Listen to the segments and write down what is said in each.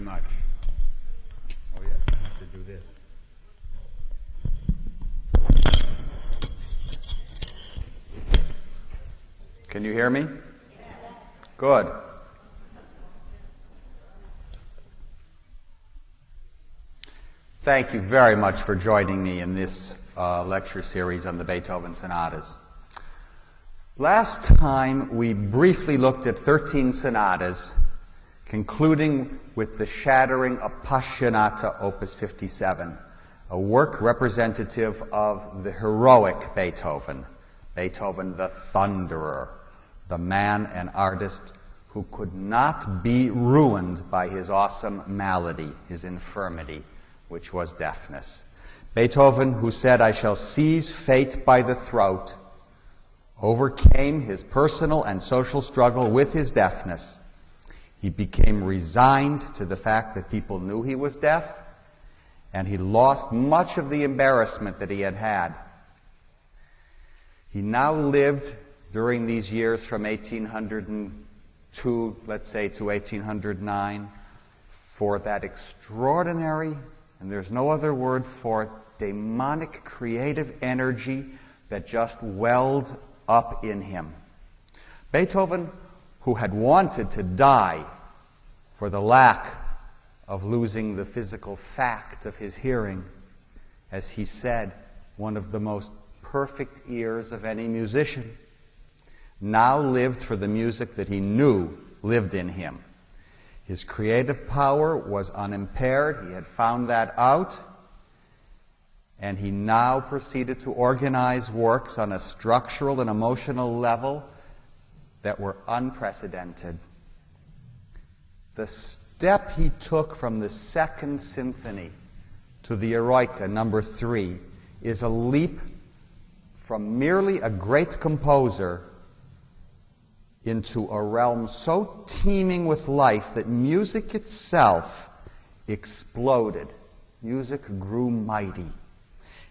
much. Oh, yes, I have to do this. Can you hear me? Yes. Good. Thank you very much for joining me in this lecture series on the Beethoven sonatas. Last time we briefly looked at 13 sonatas, concluding with the shattering Appassionata Opus 57, a work representative of the heroic Beethoven, Beethoven the Thunderer, the man and artist who could not be ruined by his awesome malady, his infirmity, which was deafness. Beethoven, who said, "I shall seize fate by the throat," overcame his personal and social struggle with his deafness. He became resigned to the fact that people knew he was deaf, and he lost much of the embarrassment that he had had. He now lived during these years from 1802, let's say, to 1809, for that extraordinary, and there's no other word for it, demonic creative energy that just welled up in him. Beethoven, who had wanted to die for the lack of losing the physical fact of his hearing, as he said, one of the most perfect ears of any musician, now lived for the music that he knew lived in him. His creative power was unimpaired. He had found that out. And he now proceeded to organize works on a structural and emotional level that were unprecedented. The step he took from the Second Symphony to the Eroica, number 3, is a leap from merely a great composer into a realm so teeming with life that music itself exploded. Music grew mighty.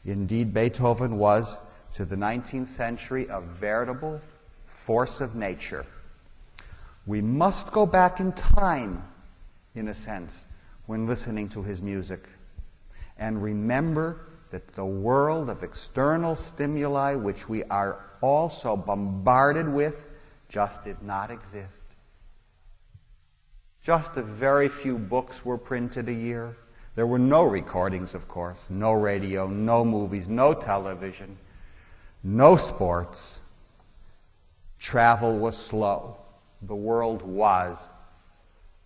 Indeed, Beethoven was, to the 19th century, a veritable force of nature. We must go back in time, in a sense, when listening to his music, and remember that the world of external stimuli, which we are also bombarded with, just did not exist. Just a very few books were printed a year. There were no recordings, of course, no radio, no movies, no television, no sports. Travel was slow. The world was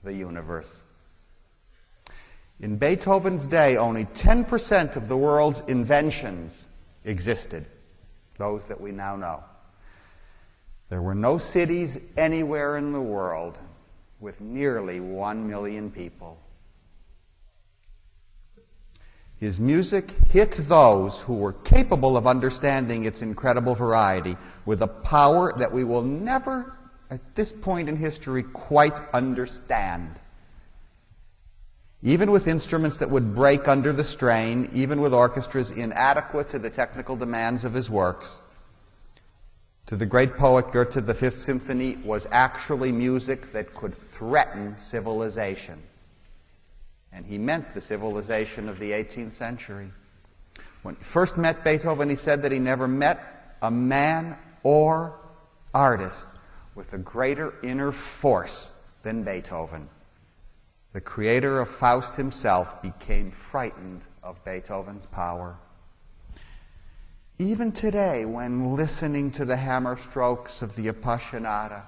the universe. In Beethoven's day, only 10% of the world's inventions existed, those that we now know. There were no cities anywhere in the world with nearly 1 million people. His music hit those who were capable of understanding its incredible variety with a power that we will never, at this point in history, quite understand. Even with instruments that would break under the strain, even with orchestras inadequate to the technical demands of his works, to the great poet Goethe, the Fifth Symphony was actually music that could threaten civilization. And he meant the civilization of the 18th century. When he first met Beethoven, he said that he never met a man or artist with a greater inner force than Beethoven. The creator of Faust himself became frightened of Beethoven's power. Even today, when listening to the hammer strokes of the Appassionata,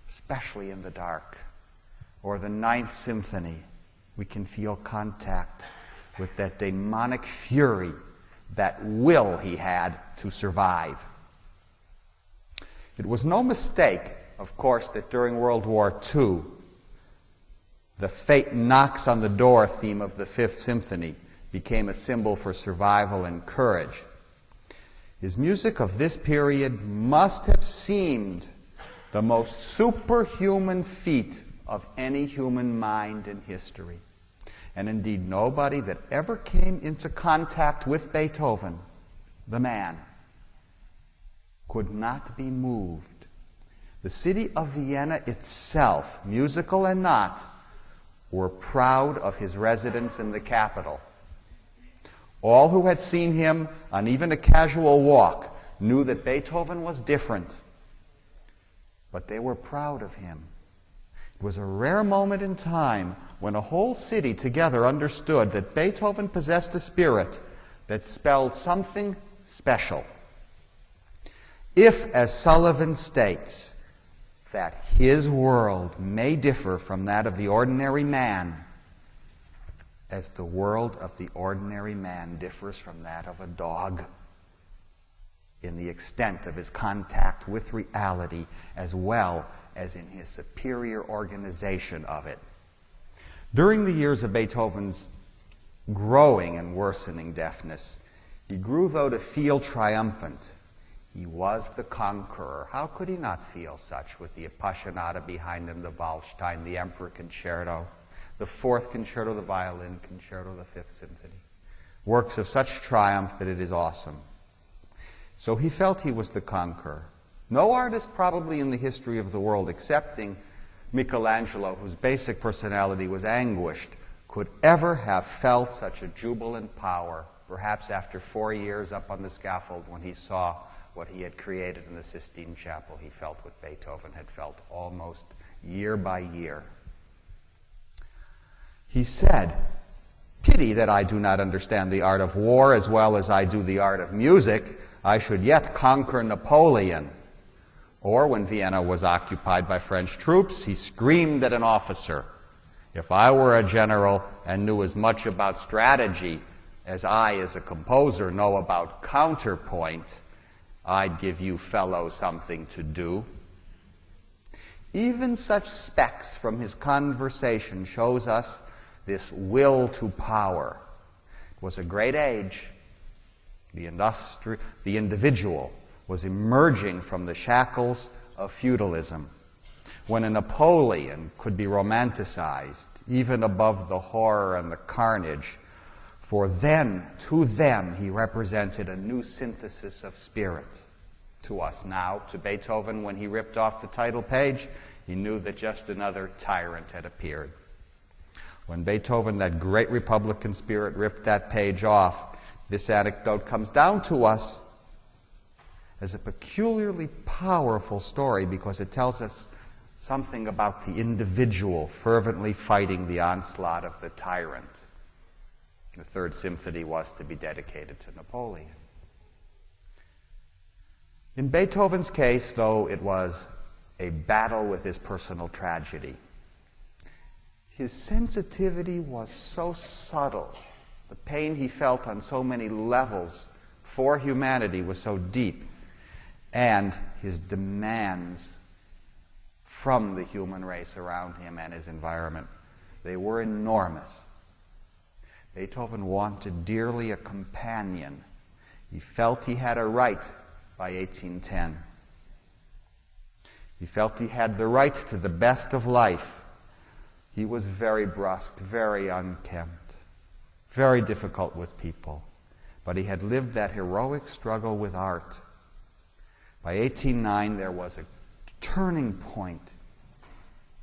especially in the dark, or the Ninth Symphony, we can feel contact with that demonic fury, that will he had to survive. It was no mistake, of course, that during World War II, the "Fate Knocks on the Door" theme of the Fifth Symphony became a symbol for survival and courage. His music of this period must have seemed the most superhuman feat of any human mind in history. And indeed, nobody that ever came into contact with Beethoven, the man, could not be moved. The city of Vienna itself, musical and not, were proud of his residence in the capital. All who had seen him on even a casual walk knew that Beethoven was different, but they were proud of him. It was a rare moment in time when a whole city together understood that Beethoven possessed a spirit that spelled something special. If, as Sullivan states, that his world may differ from that of the ordinary man, as the world of the ordinary man differs from that of a dog, in the extent of his contact with reality as well as in his superior organization of it. During the years of Beethoven's growing and worsening deafness, he grew, though, to feel triumphant. He was the conqueror. How could he not feel such with the Appassionata behind him, the Waldstein, the Emperor Concerto, the Fourth Concerto, the Violin Concerto, the Fifth Symphony? Works of such triumph that it is awesome. So he felt he was the conqueror. No artist probably in the history of the world, excepting Michelangelo, whose basic personality was anguished, could ever have felt such a jubilant power, perhaps after 4 years up on the scaffold when he saw what he had created in the Sistine Chapel. He felt what Beethoven had felt almost year by year. He said, "Pity that I do not understand the art of war as well as I do the art of music. I should yet conquer Napoleon." Or when Vienna was occupied by French troops, he screamed at an officer, "If I were a general and knew as much about strategy as I, as a composer, know about counterpoint, I'd give you fellows something to do." Even such specks from his conversation shows us this will to power. It was a great age. The individual was emerging from the shackles of feudalism, when a Napoleon could be romanticized even above the horror and the carnage, for then, to them, he represented a new synthesis of spirit. To us now, to Beethoven, when he ripped off the title page, he knew that just another tyrant had appeared. When Beethoven, that great Republican spirit, ripped that page off, this anecdote comes down to us as a peculiarly powerful story because it tells us something about the individual fervently fighting the onslaught of the tyrant. The Third Symphony was to be dedicated to Napoleon. In Beethoven's case, though, it was a battle with his personal tragedy. His sensitivity was so subtle. The pain he felt on so many levels for humanity was so deep. And his demands from the human race around him and his environment, they were enormous. Beethoven wanted dearly a companion. He felt he had a right by 1810. He felt he had the right to the best of life. He was very brusque, very unkempt, very difficult with people. But he had lived that heroic struggle with art. By 1809, there was a turning point.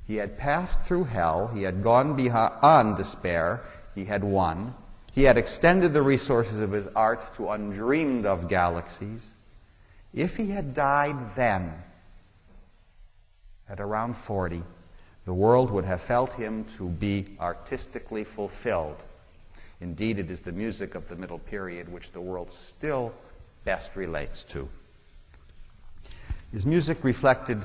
He had passed through hell. He had gone beyond despair. He had won. He had extended the resources of his art to undreamed of galaxies. If he had died then, at around 40, the world would have felt him to be artistically fulfilled. Indeed, it is the music of the Middle Period which the world still best relates to. His music reflected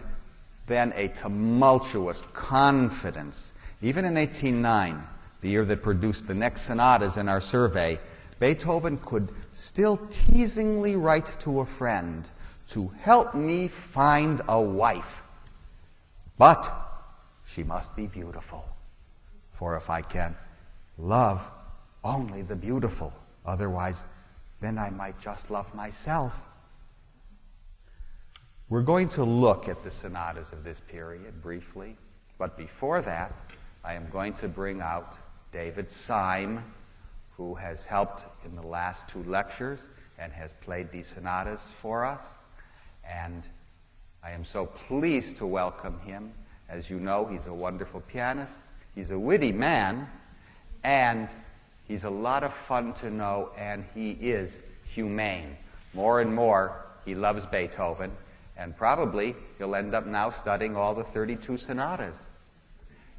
then a tumultuous confidence. Even in 1809, the year that produced the next sonatas in our survey, Beethoven could still teasingly write to a friend to help me find a wife. But she must be beautiful. For if I can love only the beautiful, otherwise then I might just love myself. We're going to look at the sonatas of this period briefly, but before that, I am going to bring out David Syme, who has helped in the last 2 lectures and has played these sonatas for us. And I am so pleased to welcome him. As you know, he's a wonderful pianist. He's a witty man, and he's a lot of fun to know, and he is humane. More and more, he loves Beethoven, and probably he'll end up now studying all the 32 sonatas.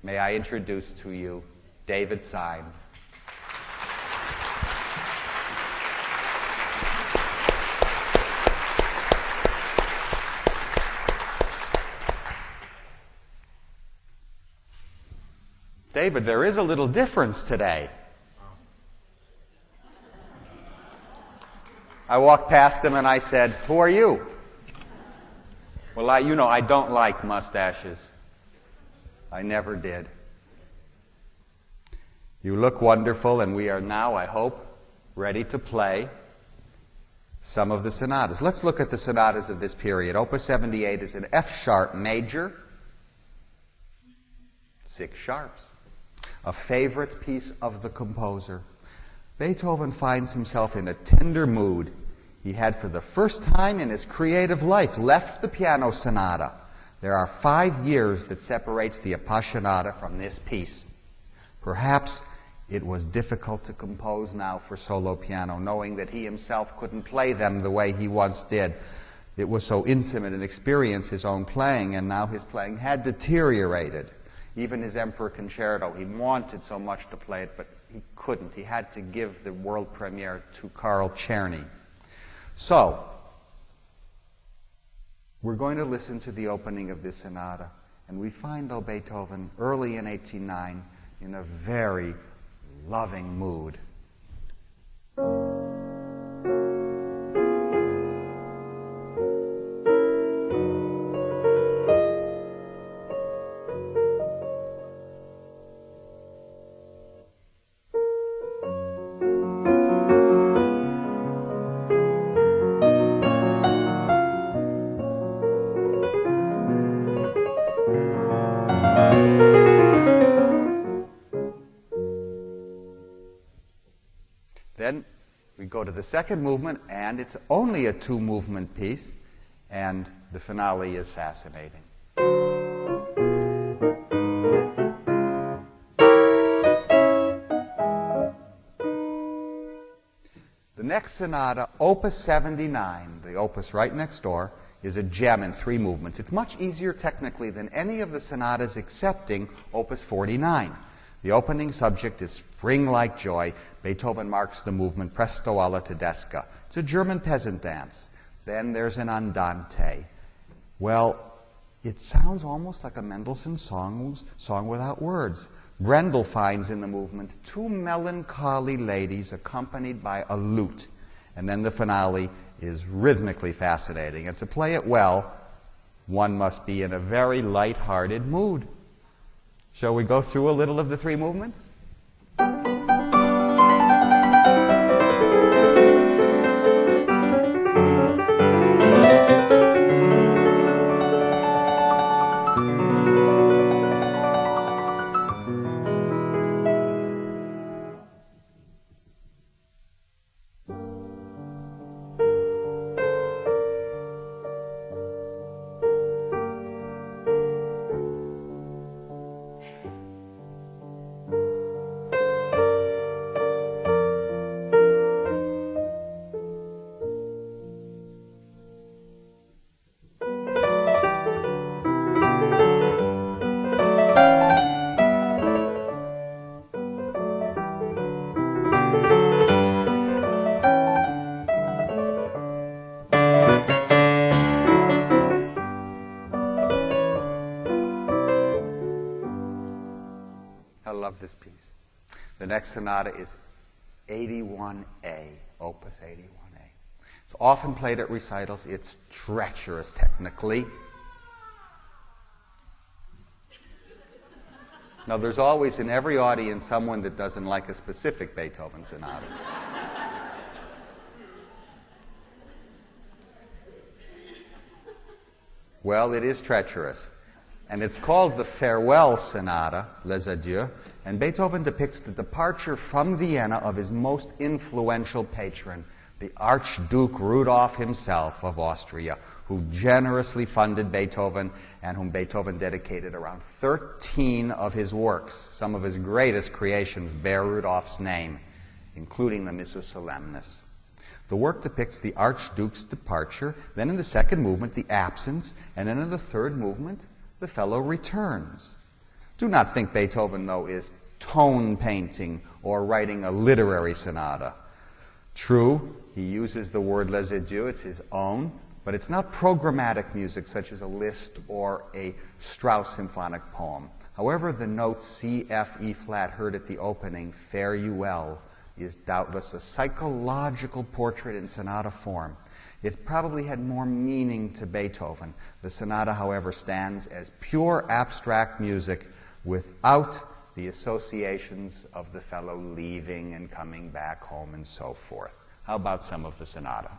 May I introduce to you David Syme. David, there is a little difference today. I walked past him and I said, "Who are you?" Well, I don't like mustaches. I never did. You look wonderful, and we are now, I hope, ready to play some of the sonatas. Let's look at the sonatas of this period. Opus 78 is an F-sharp major, 6 sharps. A favorite piece of the composer. Beethoven finds himself in a tender mood. He had, for the first time in his creative life, left the piano sonata. There are 5 years that separates the Appassionata from this piece. Perhaps it was difficult to compose now for solo piano, knowing that he himself couldn't play them the way he once did. It was so intimate and experienced, his own playing, and now his playing had deteriorated. Even his Emperor Concerto, he wanted so much to play it, but he couldn't. He had to give the world premiere to Carl Czerny. So, we're going to listen to the opening of this sonata, and we find, though, Beethoven, early in 1809, in a very loving mood. Then we go to the second movement, and it's only a 2-movement piece, and the finale is fascinating. The next sonata, Opus 79, the opus right next door, is a gem in 3 movements. It's much easier technically than any of the sonatas excepting Opus 49. The opening subject is Spring-like Joy. Beethoven marks the movement Presto alla Tedesca. It's a German peasant dance. Then there's an Andante. Well, it sounds almost like a Mendelssohn song without words. Brendel finds in the movement 2 melancholy ladies accompanied by a lute. And then the finale is rhythmically fascinating. And to play it well, one must be in a very light-hearted mood. Shall we go through a little of the 3 movements? This piece. The next sonata is 81A, Opus 81A. It's often played at recitals. It's treacherous technically. Now, there's always in every audience someone that doesn't like a specific Beethoven sonata. Well, it is treacherous. And it's called the Farewell Sonata, Les Adieux, and Beethoven depicts the departure from Vienna of his most influential patron, The Archduke Rudolf himself of Austria, who generously funded Beethoven and whom Beethoven dedicated around 13 of his works. Some of his greatest creations bear Rudolf's name, including the Missa Solemnis. The work depicts the Archduke's departure, then in the second movement, the absence, and then in the third movement, the fellow returns. Do not think Beethoven, though, is tone painting or writing a literary sonata. True, he uses the word les adieux, it's his own, but it's not programmatic music such as a Liszt or a Strauss symphonic poem. However, the note C, F, E flat heard at the opening, Fare You Well, is doubtless a psychological portrait in sonata form. It probably had more meaning to Beethoven. The sonata, however, stands as pure abstract music without the associations of the fellow leaving and coming back home and so forth. How about some of the sonata?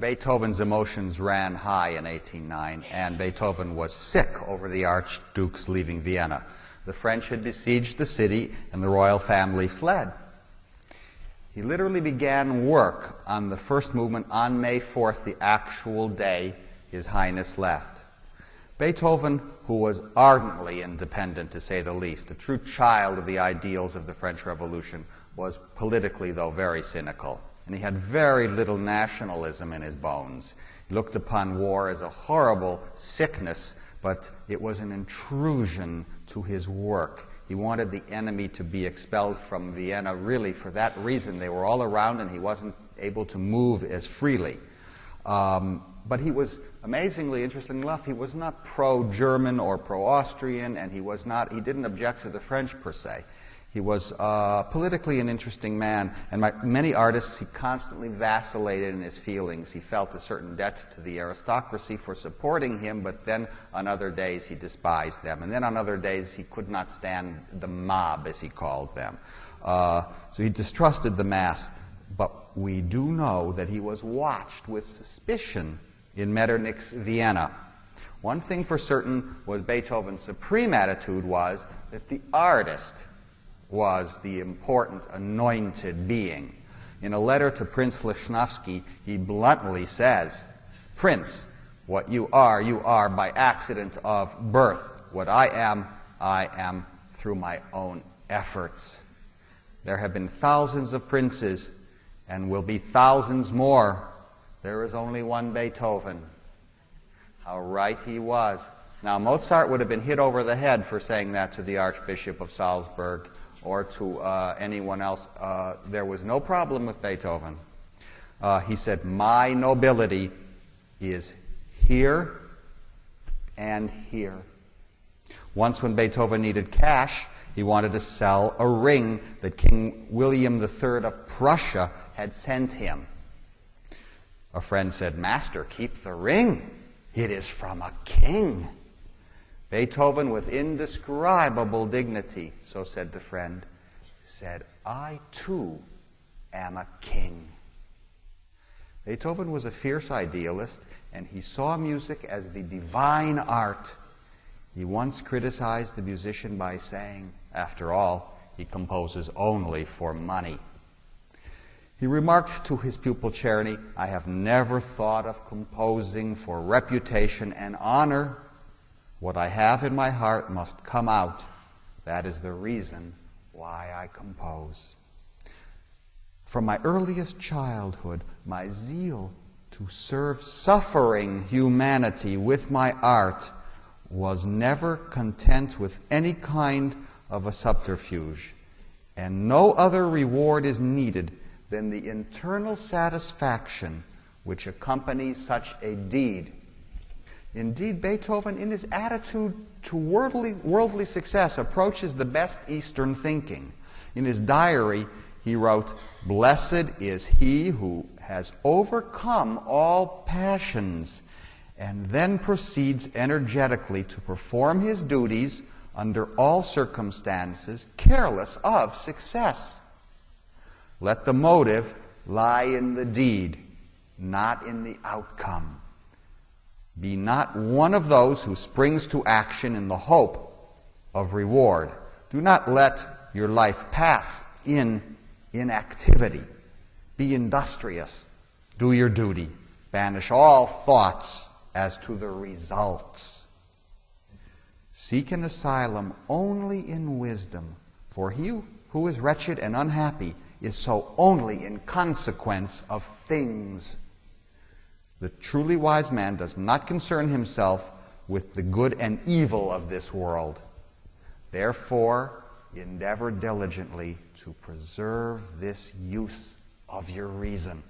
Beethoven's emotions ran high in 1809, and Beethoven was sick over the Archduke's leaving Vienna. The French had besieged the city, and the royal family fled. He literally began work on the first movement on May 4th, the actual day His Highness left. Beethoven, who was ardently independent, to say the least, a true child of the ideals of the French Revolution, was politically, though, very cynical. And he had very little nationalism in his bones. He looked upon war as a horrible sickness, but it was an intrusion to his work. He wanted the enemy to be expelled from Vienna, really for that reason. They were all around and he wasn't able to move as freely. But he was, amazingly, interestingly enough, he was not pro-German or pro-Austrian, and he didn't object to the French per se. He was politically an interesting man, and like many artists, he constantly vacillated in his feelings. He felt a certain debt to the aristocracy for supporting him, but then on other days he despised them. And then on other days he could not stand the mob, as he called them. So he distrusted the mass. But we do know that he was watched with suspicion in Metternich's Vienna. One thing for certain was Beethoven's supreme attitude was that the artist was the important anointed being. In a letter to Prince Lichnowsky, he bluntly says, "Prince, what you are by accident of birth. What I am through my own efforts." There have been thousands of princes, and will be thousands more. There is only one Beethoven. How right he was. Now, Mozart would have been hit over the head for saying that to the Archbishop of Salzburg or to anyone else. There was no problem with Beethoven. He said, "My nobility is here and here." Once when Beethoven needed cash, he wanted to sell a ring that King William III of Prussia had sent him. A friend said, "Master, keep the ring. It is from a king." Beethoven, with indescribable dignity, so said the friend, said, "I too am a king." Beethoven was a fierce idealist, and he saw music as the divine art. He once criticized the musician by saying, after all, he composes only for money. He remarked to his pupil Czerny, "I have never thought of composing for reputation and honor. What I have in my heart must come out. That is the reason why I compose." From my earliest childhood, my zeal to serve suffering humanity with my art was never content with any kind of a subterfuge, and no other reward is needed than the internal satisfaction which accompanies such a deed. Indeed, Beethoven, in his attitude to worldly success, approaches the best Eastern thinking. In his diary, he wrote, "Blessed is he who has overcome all passions," and then proceeds energetically to perform his duties under all circumstances, careless of success. Let the motive lie in the deed, not in the outcome. Be not one of those who springs to action in the hope of reward. Do not let your life pass in inactivity. Be industrious. Do your duty. Banish all thoughts as to the results. Seek an asylum only in wisdom, for he who is wretched and unhappy is so only in consequence of things. The truly wise man does not concern himself with the good and evil of this world. Therefore, endeavor diligently to preserve this use of your reason.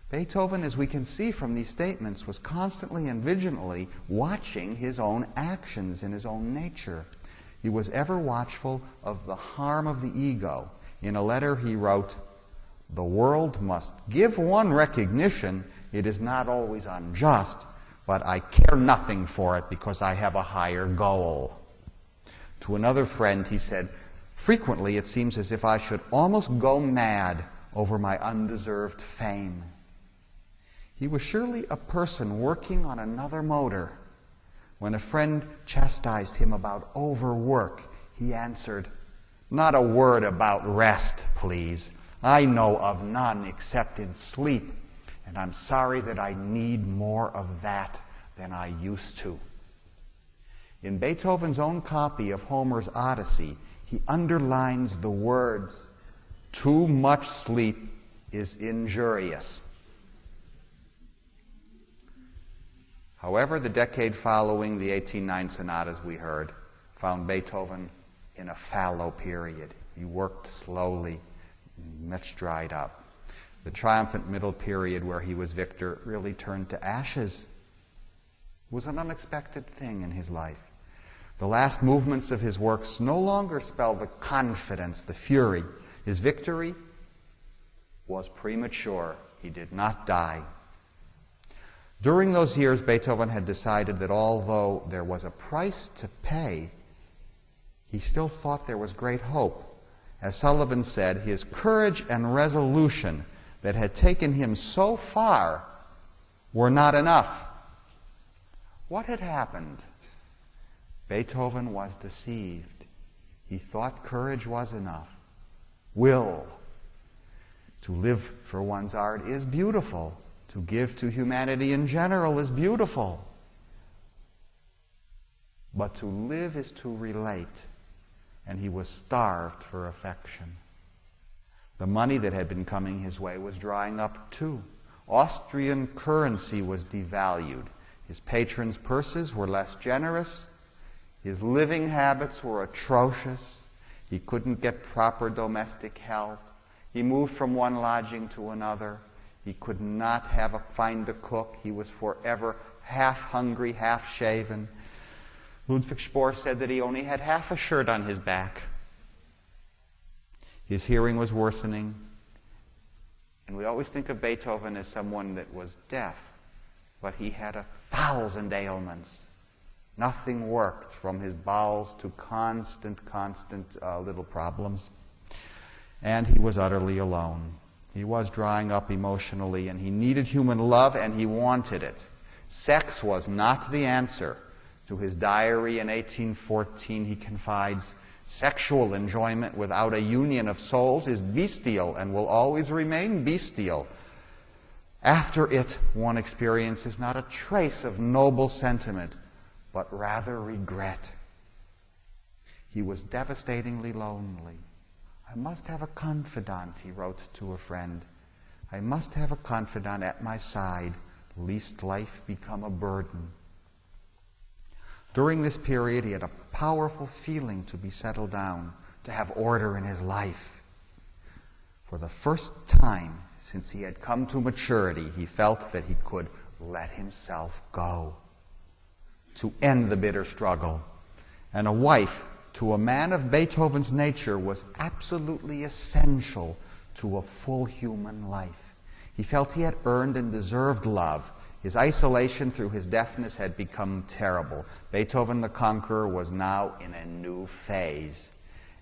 Beethoven, as we can see from these statements, was constantly and vigilantly watching his own actions and his own nature. He was ever watchful of the harm of the ego. In a letter he wrote, "The world must give one recognition. It is not always unjust, but I care nothing for it because I have a higher goal." To another friend he said, "Frequently it seems as if I should almost go mad over my undeserved fame." He was surely a person working on another motor. When a friend chastised him about overwork, he answered, "Not a word about rest, please. I know of none except in sleep, and I'm sorry that I need more of that than I used to." In Beethoven's own copy of Homer's Odyssey, he underlines the words, "Too much sleep is injurious." However, the decade following the 1809 sonatas we heard found Beethoven in a fallow period. He worked slowly, much dried up. The triumphant middle period where he was victor really turned to ashes. It was an unexpected thing in his life. The last movements of his works no longer spell the confidence, the fury. His victory was premature. He did not die. During those years, Beethoven had decided that although there was a price to pay, he still thought there was great hope. As Sullivan said, his courage and resolution that had taken him so far were not enough. What had happened? Beethoven was deceived. He thought courage was enough. Will. To live for one's art is beautiful. To give to humanity in general is beautiful. But to live is to relate. And he was starved for affection. The money that had been coming his way was drying up too. Austrian currency was devalued. His patrons' purses were less generous. His living habits were atrocious. He couldn't get proper domestic help. He moved from one lodging to another. He could not find a cook. He was forever half hungry, half shaven. Ludwig Spohr said that he only had half a shirt on his back. His hearing was worsening. And we always think of Beethoven as someone that was deaf, but he had 1,000 ailments. Nothing worked, from his bowels to constant little problems. And he was utterly alone. He was drying up emotionally, and he needed human love, and he wanted it. Sex was not the answer. To his diary in 1814, he confides, "Sexual enjoyment without a union of souls is bestial and will always remain bestial. After it, one experiences not a trace of noble sentiment, but rather regret." He was devastatingly lonely. "I must have a confidant," he wrote to a friend. "I must have a confidant at my side, lest life become a burden." During this period, he had a powerful feeling to be settled down, to have order in his life. For the first time since he had come to maturity, he felt that he could let himself go, to end the bitter struggle. And a wife, to a man of Beethoven's nature, was absolutely essential to a full human life. He felt he had earned and deserved love. His isolation through his deafness had become terrible. Beethoven the Conqueror was now in a new phase,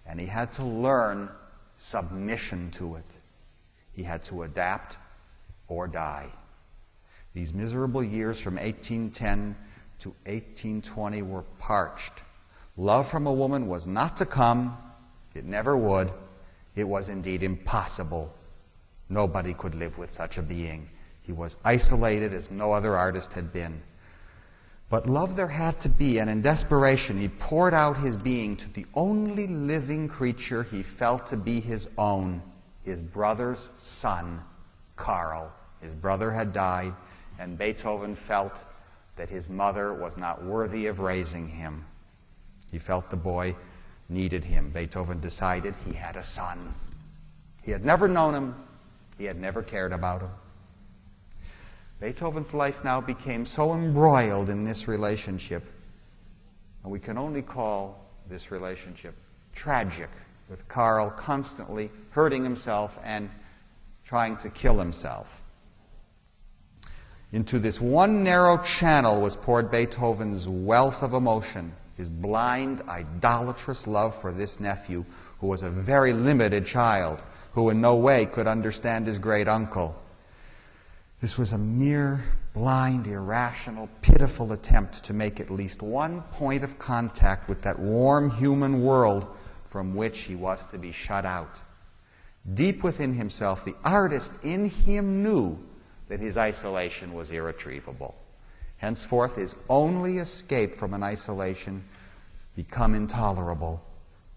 and he had to learn submission to it. He had to adapt or die. These miserable years from 1810 to 1820 were parched. Love from a woman was not to come. It never would. It was indeed impossible. Nobody could live with such a being. He was isolated as no other artist had been. But love there had to be, and in desperation he poured out his being to the only living creature he felt to be his own, his brother's son, Karl. His brother had died, and Beethoven felt that his mother was not worthy of raising him. He felt the boy needed him. Beethoven decided he had a son. He had never known him. He had never cared about him. Beethoven's life now became so embroiled in this relationship, and we can only call this relationship tragic, with Karl constantly hurting himself and trying to kill himself. Into this one narrow channel was poured Beethoven's wealth of emotion, his blind, idolatrous love for this nephew, who was a very limited child, who in no way could understand his great uncle. This was a mere, blind, irrational, pitiful attempt to make at least one point of contact with that warm human world from which he was to be shut out. Deep within himself, the artist in him knew that his isolation was irretrievable. Henceforth, his only escape from an isolation become intolerable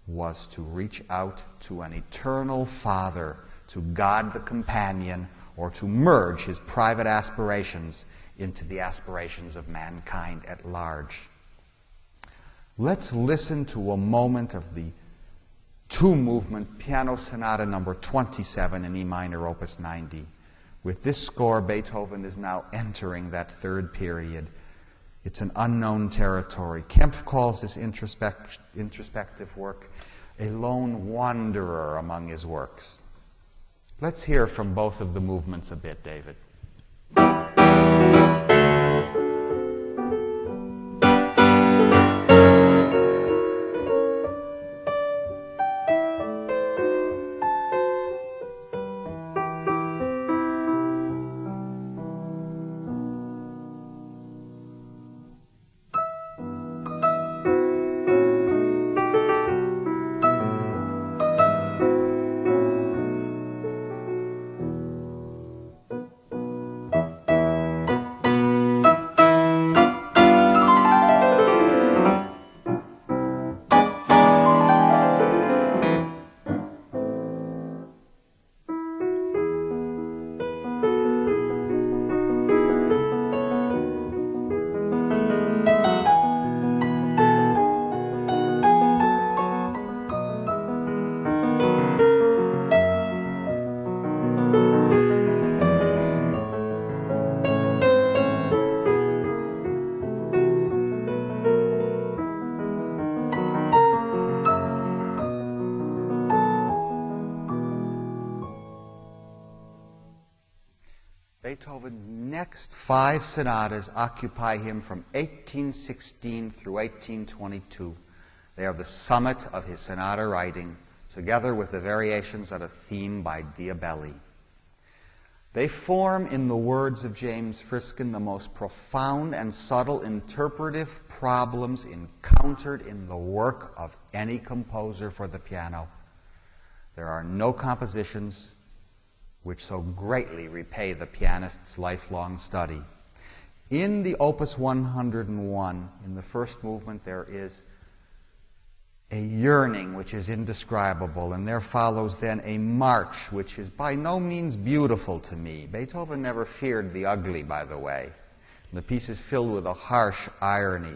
was to reach out to an eternal Father, to God the companion, or to merge his private aspirations into the aspirations of mankind at large. Let's listen to a moment of the two-movement Piano Sonata number 27 in E minor, opus 90. With this score, Beethoven is now entering that third period. It's an unknown territory. Kempf calls this introspective work a lone wanderer among his works. Let's hear from both of the movements a bit, David. Beethoven's next 5 sonatas occupy him from 1816 through 1822. They are the summit of his sonata writing, together with the variations on a theme by Diabelli. They form, in the words of James Friskin, the most profound and subtle interpretive problems encountered in the work of any composer for the piano. There are no compositions which so greatly repay the pianist's lifelong study. In the Opus 101, in the first movement, there is a yearning which is indescribable, and there follows then a march which is by no means beautiful to me. Beethoven never feared the ugly, by the way. The piece is filled with a harsh irony.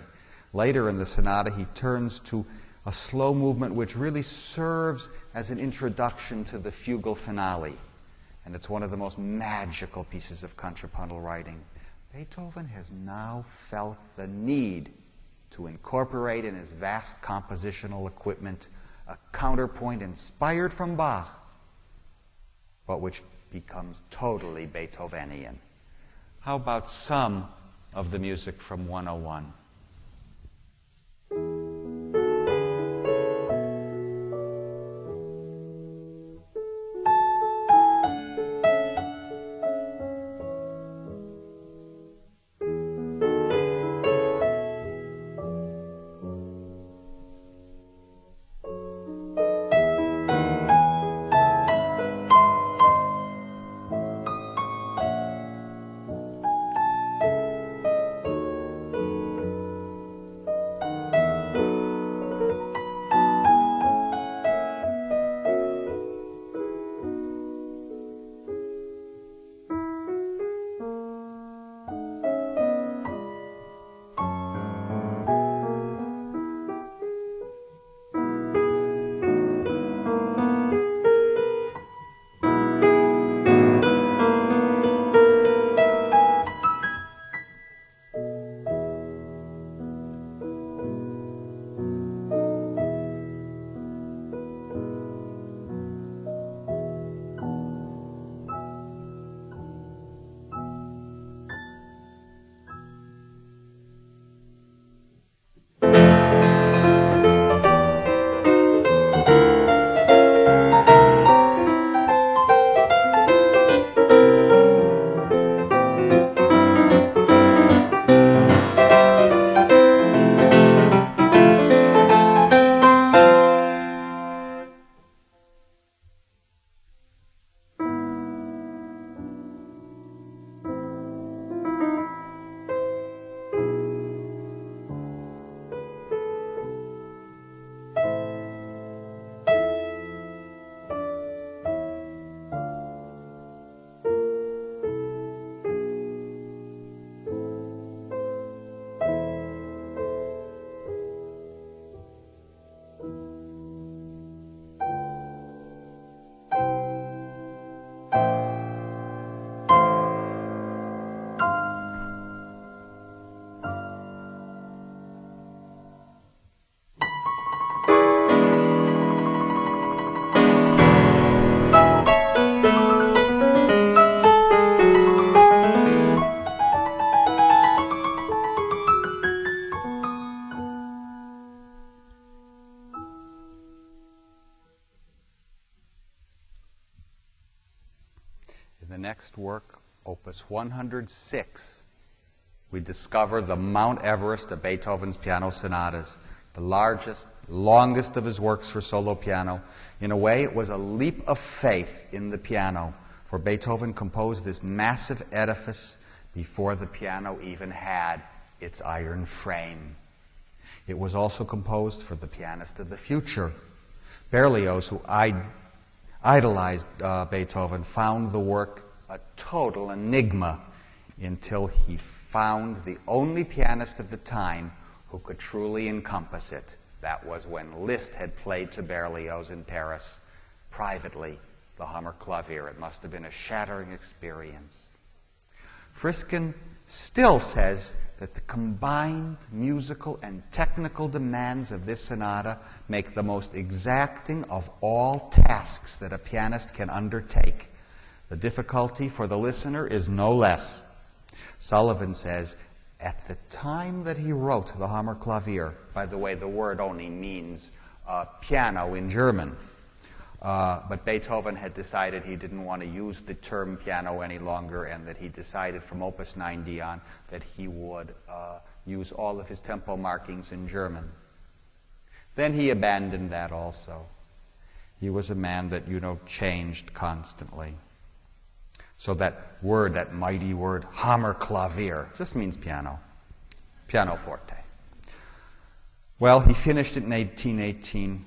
Later in the sonata, he turns to a slow movement which really serves as an introduction to the fugal finale. And it's one of the most magical pieces of contrapuntal writing. Beethoven has now felt the need to incorporate in his vast compositional equipment a counterpoint inspired from Bach, but which becomes totally Beethovenian. How about some of the music from 101? Next work, Opus 106, we discover the Mount Everest of Beethoven's piano sonatas, the largest, longest of his works for solo piano. In a way, it was a leap of faith in the piano, for Beethoven composed this massive edifice before the piano even had its iron frame. It was also composed for the pianist of the future. Berlioz, who idolized Beethoven, found the work a total enigma until he found the only pianist of the time who could truly encompass it. That was when Liszt had played to Berlioz in Paris privately the Hammerklavier. It must have been a shattering experience. Friskin still says that the combined musical and technical demands of this sonata make the most exacting of all tasks that a pianist can undertake. The difficulty for the listener is no less. Sullivan says, at the time that he wrote the Hammerklavier, by the way, the word only means piano in German, but Beethoven had decided he didn't want to use the term piano any longer, and that he decided from Opus 90 on that he would use all of his tempo markings in German. Then he abandoned that also. He was a man that, changed constantly. So that word, that mighty word, Hammerklavier, just means piano. Pianoforte. Well, he finished it in 1818.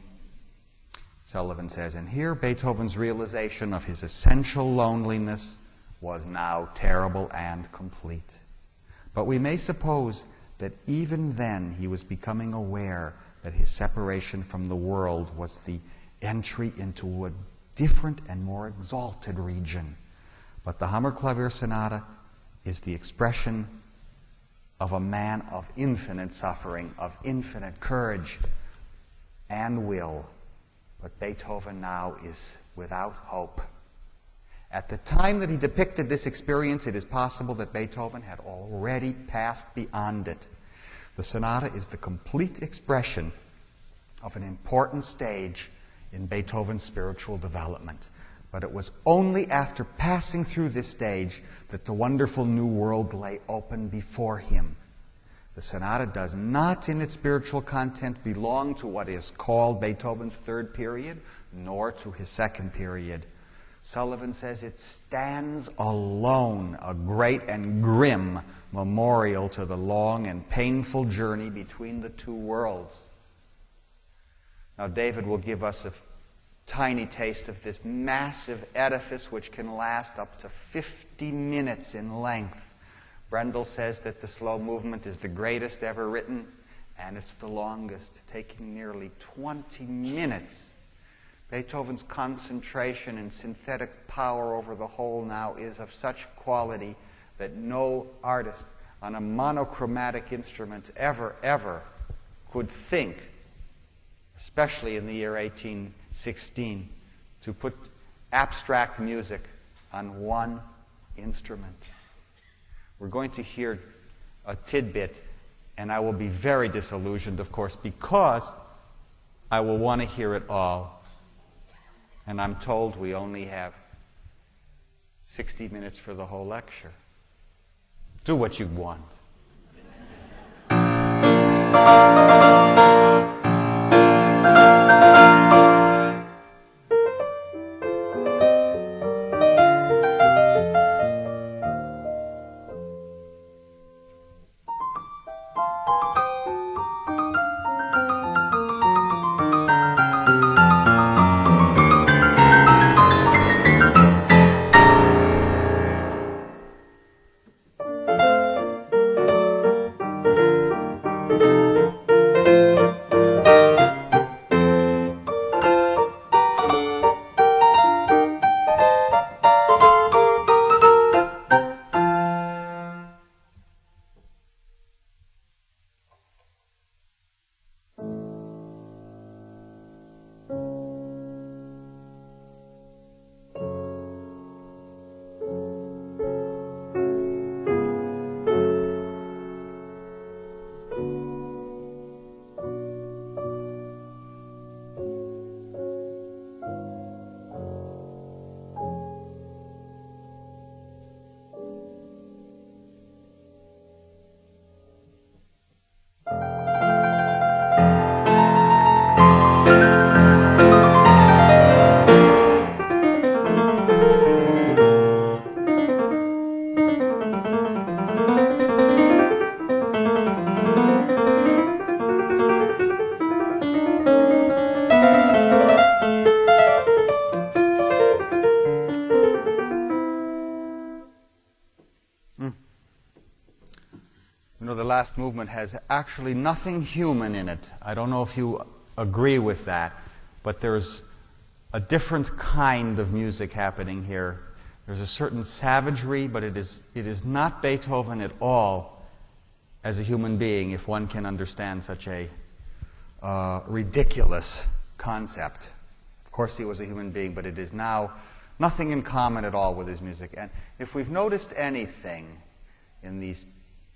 Sullivan says, and here Beethoven's realization of his essential loneliness was now terrible and complete. But we may suppose that even then he was becoming aware that his separation from the world was the entry into a different and more exalted region. But the Hammerklavier Sonata is the expression of a man of infinite suffering, of infinite courage and will. But Beethoven now is without hope. At the time that he depicted this experience, it is possible that Beethoven had already passed beyond it. The sonata is the complete expression of an important stage in Beethoven's spiritual development. But it was only after passing through this stage that the wonderful new world lay open before him. The sonata does not, in its spiritual content, belong to what is called Beethoven's third period, nor to his second period. Sullivan says it stands alone, a great and grim memorial to the long and painful journey between the two worlds. Now, David will give us a tiny taste of this massive edifice which can last up to 50 minutes in length. Brendel says that the slow movement is the greatest ever written, and it's the longest, taking nearly 20 minutes. Beethoven's concentration and synthetic power over the whole now is of such quality that no artist on a monochromatic instrument ever could think, especially in the year 1816, to put abstract music on one instrument. We're going to hear a tidbit, and I will be very disillusioned, of course, because I will want to hear it all. And I'm told we only have 60 minutes for the whole lecture. Do what you want. The last movement has actually nothing human in it. I don't know if you agree with that, but there's a different kind of music happening here. There's a certain savagery, but it is not Beethoven at all as a human being, if one can understand such a ridiculous concept. Of course he was a human being, but it is now Nothing in common at all with his music. And if we've noticed anything in these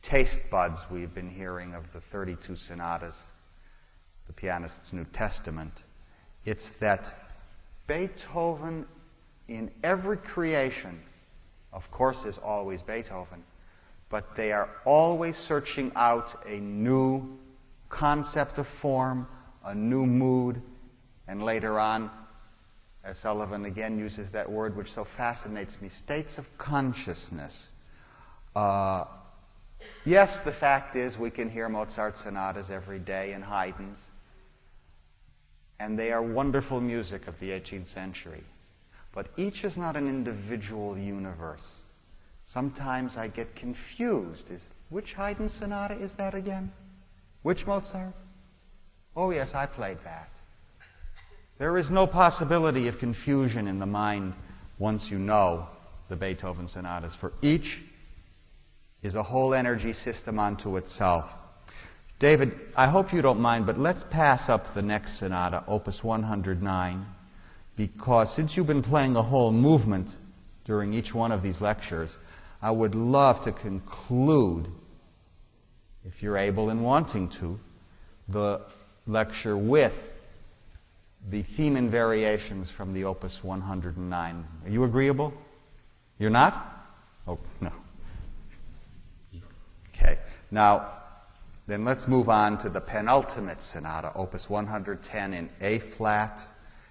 taste buds we've been hearing of the 32 sonatas, the pianist's New Testament, it's that Beethoven, in every creation, of course, is always Beethoven, but they are always searching out a new concept of form, a new mood, and later on, as Sullivan again uses that word which so fascinates me, states of consciousness. Yes, the fact is we can hear Mozart sonatas every day and Haydn's, and they are wonderful music of the 18th century. But each is not an individual universe. Sometimes I get confused. Which Haydn sonata is that again? Which Mozart? Oh yes, I played that. There is no possibility of confusion in the mind once you know the Beethoven sonatas, for each is a whole energy system unto itself. David, I hope you don't mind, but let's pass up the next sonata, Opus 109, because since you've been playing a whole movement during each one of these lectures, I would love to conclude, if you're able and wanting to, the lecture with the theme and variations from the Opus 109. Are you agreeable? You're not? Oh, no. Okay. Now, then let's move on to the penultimate sonata, Opus 110 in A-flat.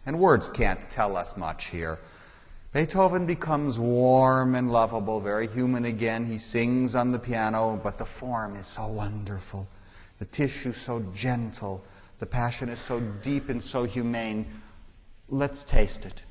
And words can't tell us much here. Beethoven becomes warm and lovable, very human again. He sings on the piano, but the form is so wonderful. The tissue so gentle. The passion is so deep and so humane. Let's taste it.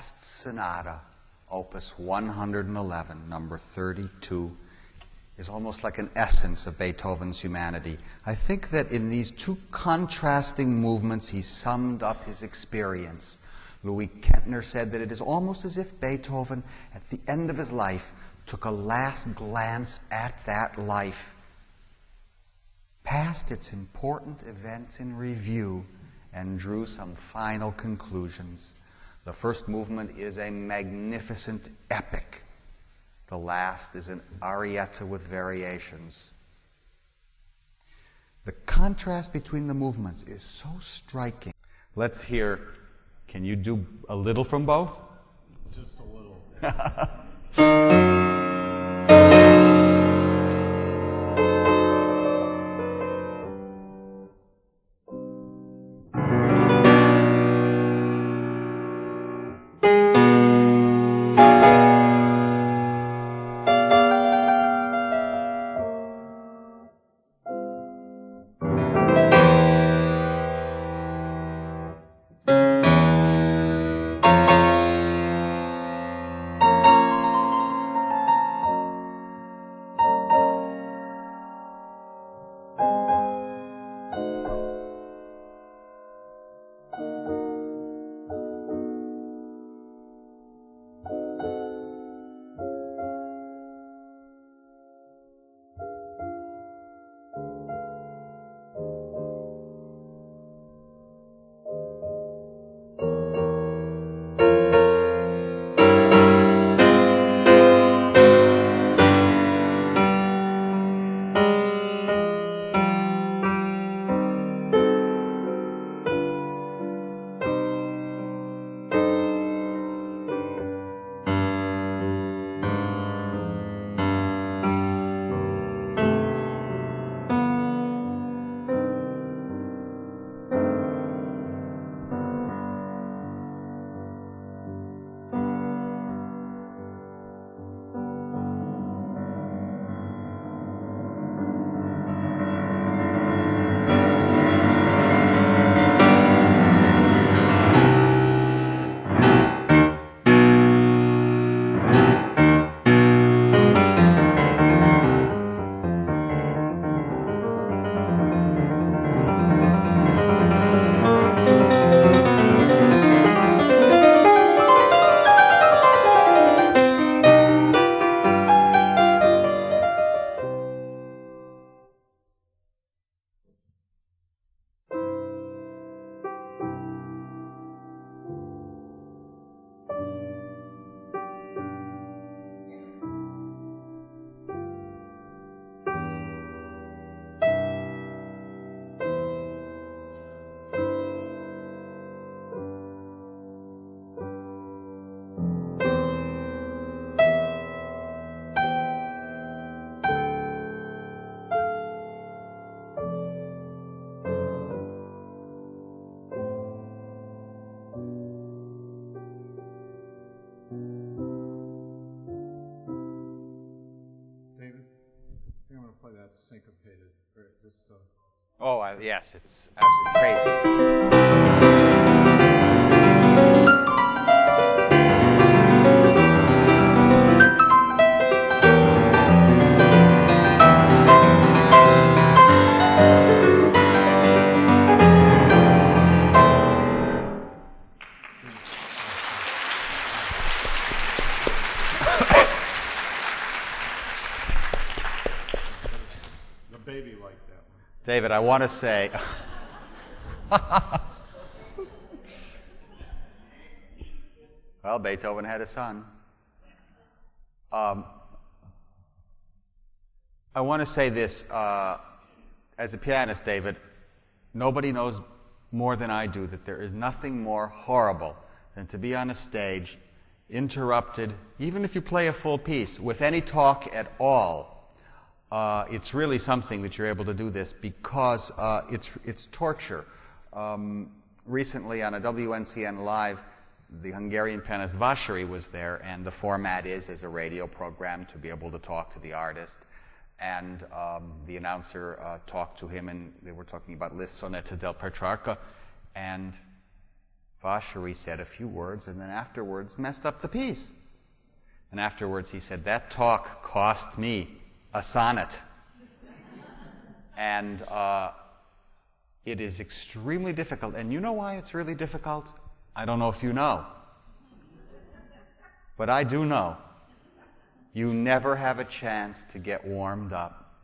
last sonata, Opus 111, number 32, is almost like an essence of Beethoven's humanity. I think that in these two contrasting movements, he summed up his experience. Louis Kentner said that it is almost as if Beethoven, at the end of his life, took a last glance at that life, passed its important events in review, and drew some final conclusions. The first movement is a magnificent epic. The last is an arietta with variations. The contrast between the movements is so striking. Let's hear, can you do a little from both? Just a little. Syncopated, or just Oh, yes, it's crazy. baby liked that one. David, I want to say, well, Beethoven had a son. I want to say this, as a pianist, David, nobody knows more than I do that there is nothing more horrible than to be on a stage, interrupted, even if you play a full piece, with any talk at all. It's really something that you're able to do this because it's torture. Recently on a WNCN Live, the Hungarian pianist Vasari was there, and the format is as a radio program to be able to talk to the artist. And the announcer talked to him, and they were talking about Liszt Sonetta del Petrarca. And Vachery said a few words and then afterwards messed up the piece. And afterwards he said, that talk cost me a sonnet. And it is extremely difficult. And you know why it's really difficult? I don't know if you know. But I do know. You never have a chance to get warmed up.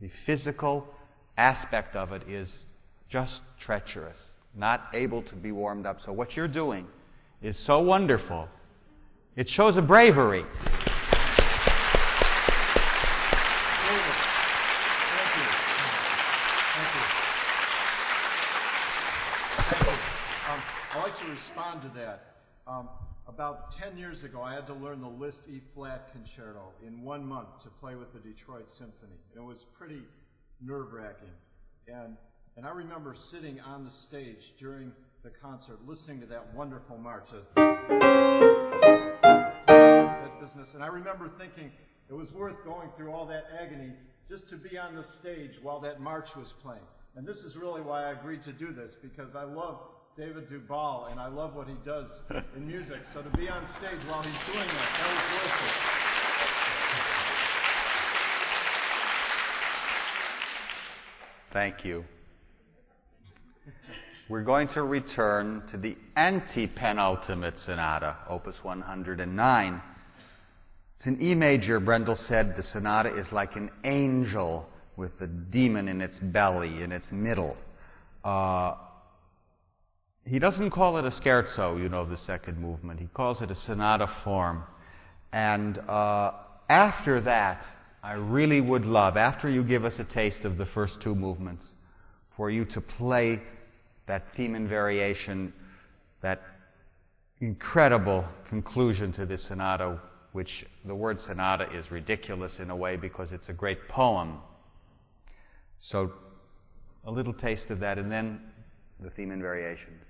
The physical aspect of it is just treacherous, not able to be warmed up. So what you're doing is so wonderful. It shows a bravery. I'd like to respond to that. About 10 years ago, I had to learn the Liszt E-flat concerto in 1 month to play with the Detroit Symphony. It was pretty nerve-wracking. And I remember sitting on the stage during the concert, listening to that wonderful march, that business. And I remember thinking it was worth going through all that agony just to be on the stage while that march was playing. And this is really why I agreed to do this, because I love David Dubal, and I love what he does in music. So to be on stage while he's doing that was worth it. Thank you. We're going to return to the anti-penultimate sonata, Opus 109. It's in E major. Brendel said the sonata is like an angel with a demon in its belly, in its middle. He doesn't call it a scherzo, you know, the second movement. He calls it a sonata form. And after that, I really would love, after you give us a taste of the first two movements, for you to play that theme and variation, that incredible conclusion to this sonata, which the word sonata is ridiculous in a way because it's a great poem. So a little taste of that, and then the theme and variations.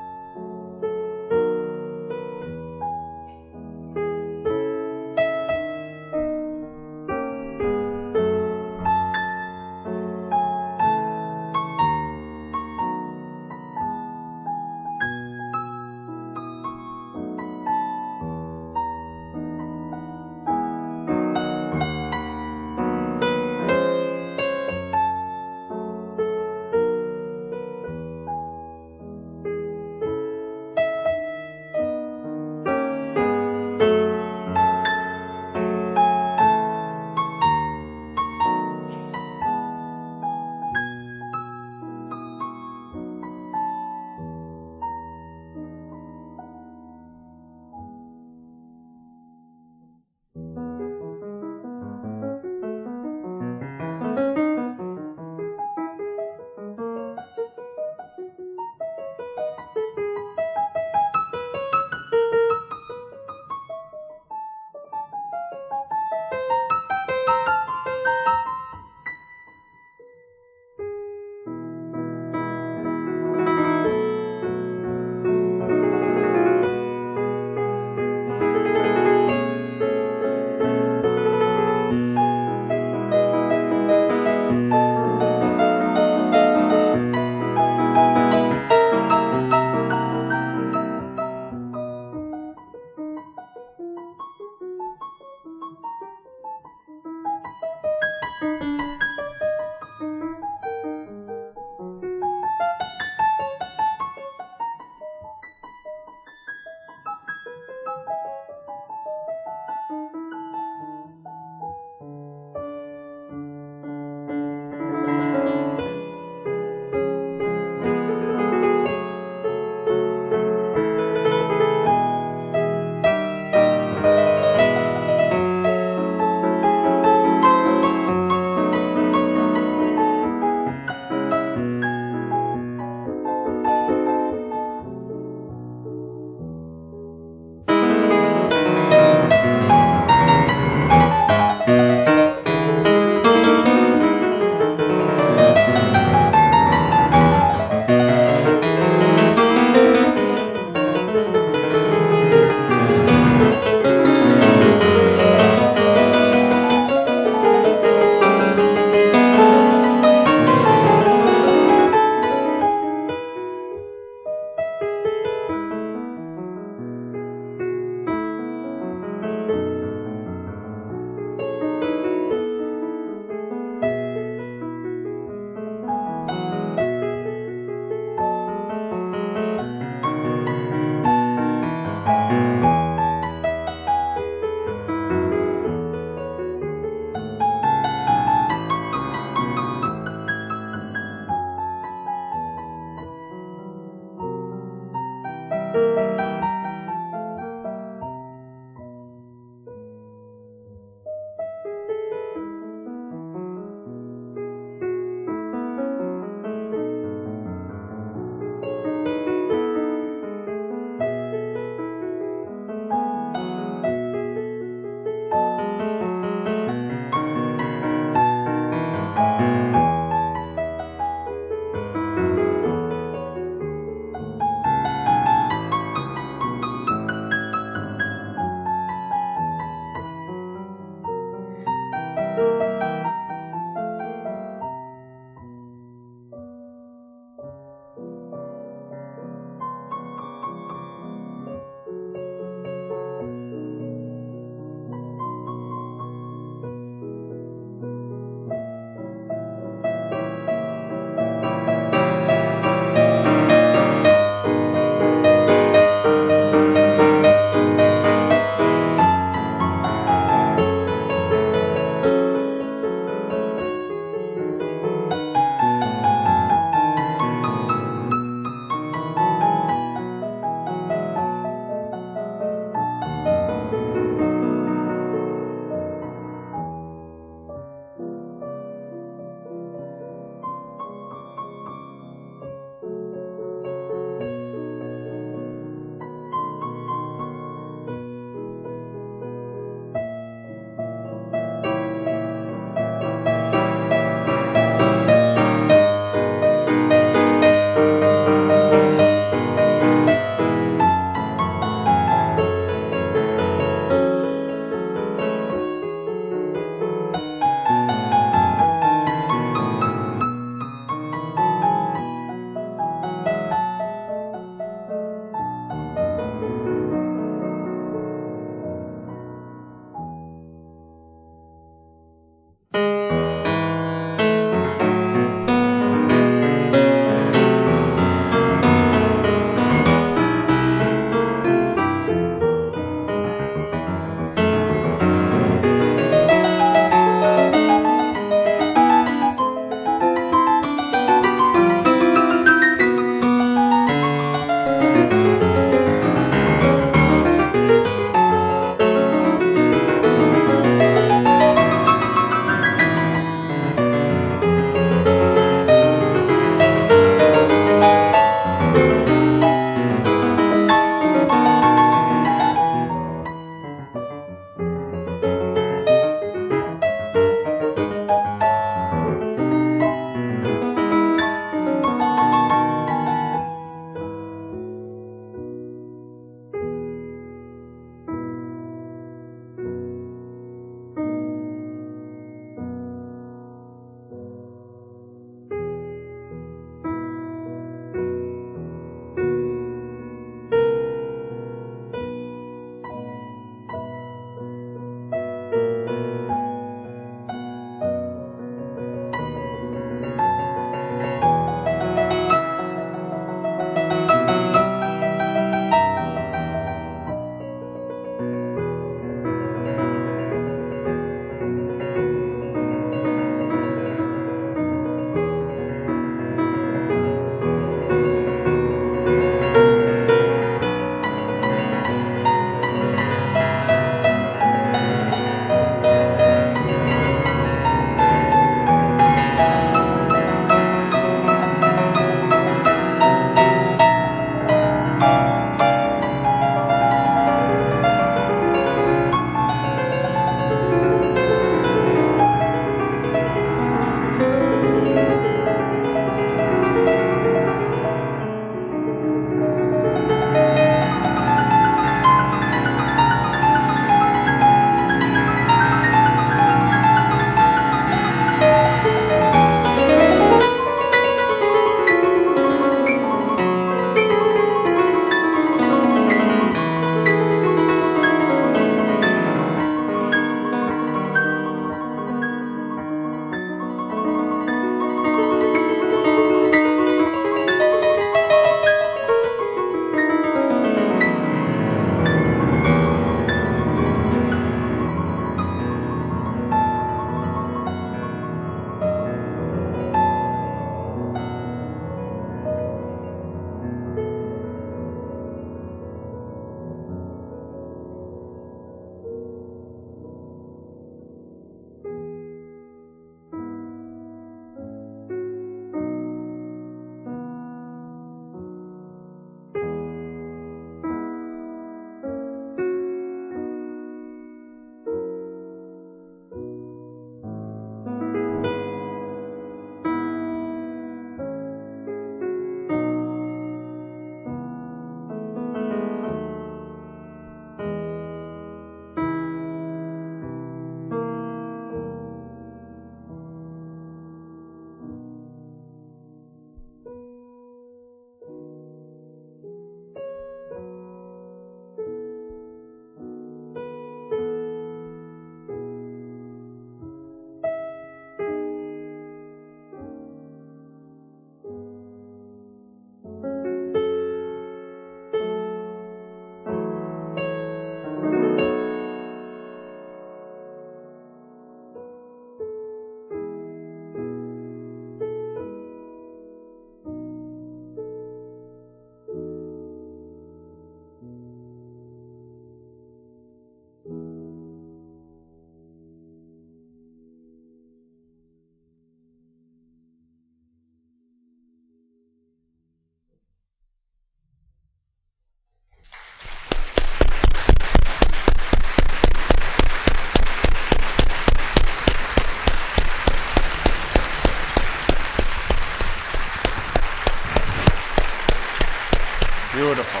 beautiful.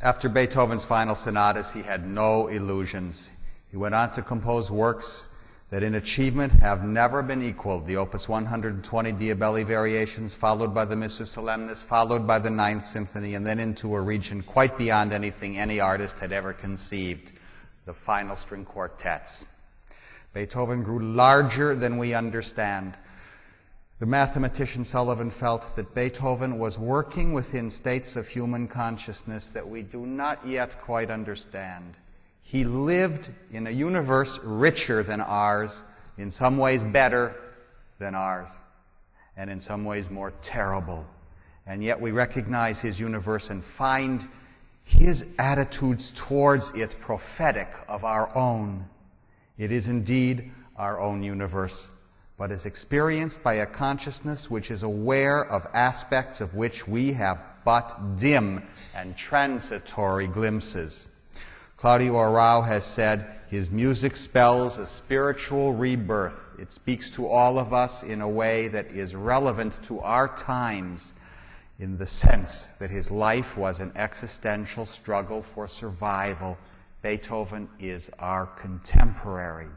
After Beethoven's final sonatas, he had no illusions. He went on to compose works that in achievement have never been equaled. The Opus 120 Diabelli Variations, followed by the Missa Solemnis, followed by the Ninth Symphony, and then into a region quite beyond anything any artist had ever conceived, the final string quartets. Beethoven grew larger than we understand. The mathematician Sullivan felt that Beethoven was working within states of human consciousness that we do not yet quite understand. He lived in a universe richer than ours, in some ways better than ours, and in some ways more terrible. And yet we recognize his universe and find his attitudes towards it prophetic of our own. It is indeed our own universe, but is experienced by a consciousness which is aware of aspects of which we have but dim and transitory glimpses. Claudio Arrau has said, his music spells a spiritual rebirth. It speaks to all of us in a way that is relevant to our times, in the sense that his life was an existential struggle for survival. Beethoven is our contemporary.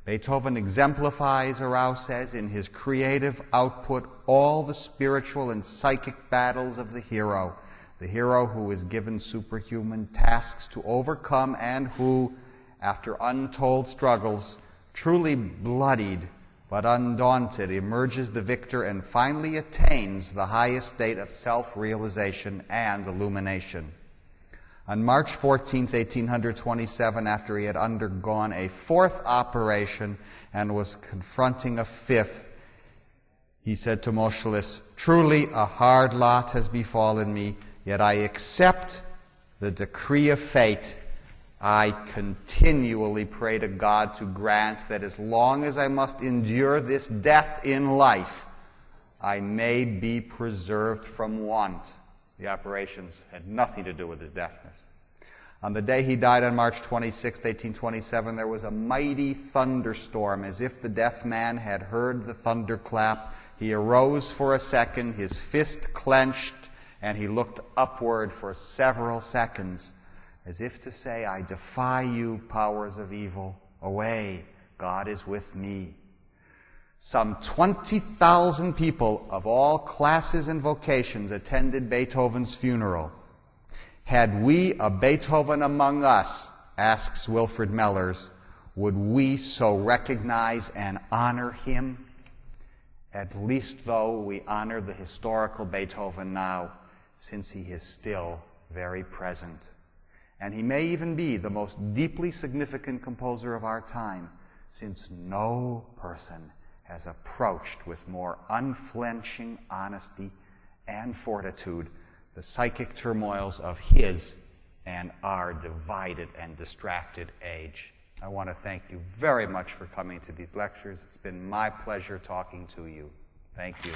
Beethoven exemplifies, Arrau says, in his creative output all the spiritual and psychic battles of the hero who is given superhuman tasks to overcome and who, after untold struggles, truly bloodied but undaunted, emerges the victor and finally attains the highest state of self-realization and illumination. On March 14, 1827, after he had undergone a fourth operation and was confronting a fifth, he said to Moscheles, "Truly a hard lot has befallen me, yet I accept the decree of fate. I continually pray to God to grant that as long as I must endure this death in life, I may be preserved from want." The operations had nothing to do with his deafness. On the day he died on March 26, 1827, there was a mighty thunderstorm, as if the deaf man had heard the thunderclap. He arose for a second, his fist clenched, and he looked upward for several seconds, as if to say, "I defy you, powers of evil. Away, God is with me." Some 20,000 people of all classes and vocations attended Beethoven's funeral. Had we a Beethoven among us, asks Wilfrid Mellers, would we so recognize and honor him? At least though we honor the historical Beethoven now, since he is still very present. And he may even be the most deeply significant composer of our time, since no person has approached with more unflinching honesty and fortitude the psychic turmoils of his and our divided and distracted age. I want to thank you very much for coming to these lectures. It's been my pleasure talking to you. Thank you.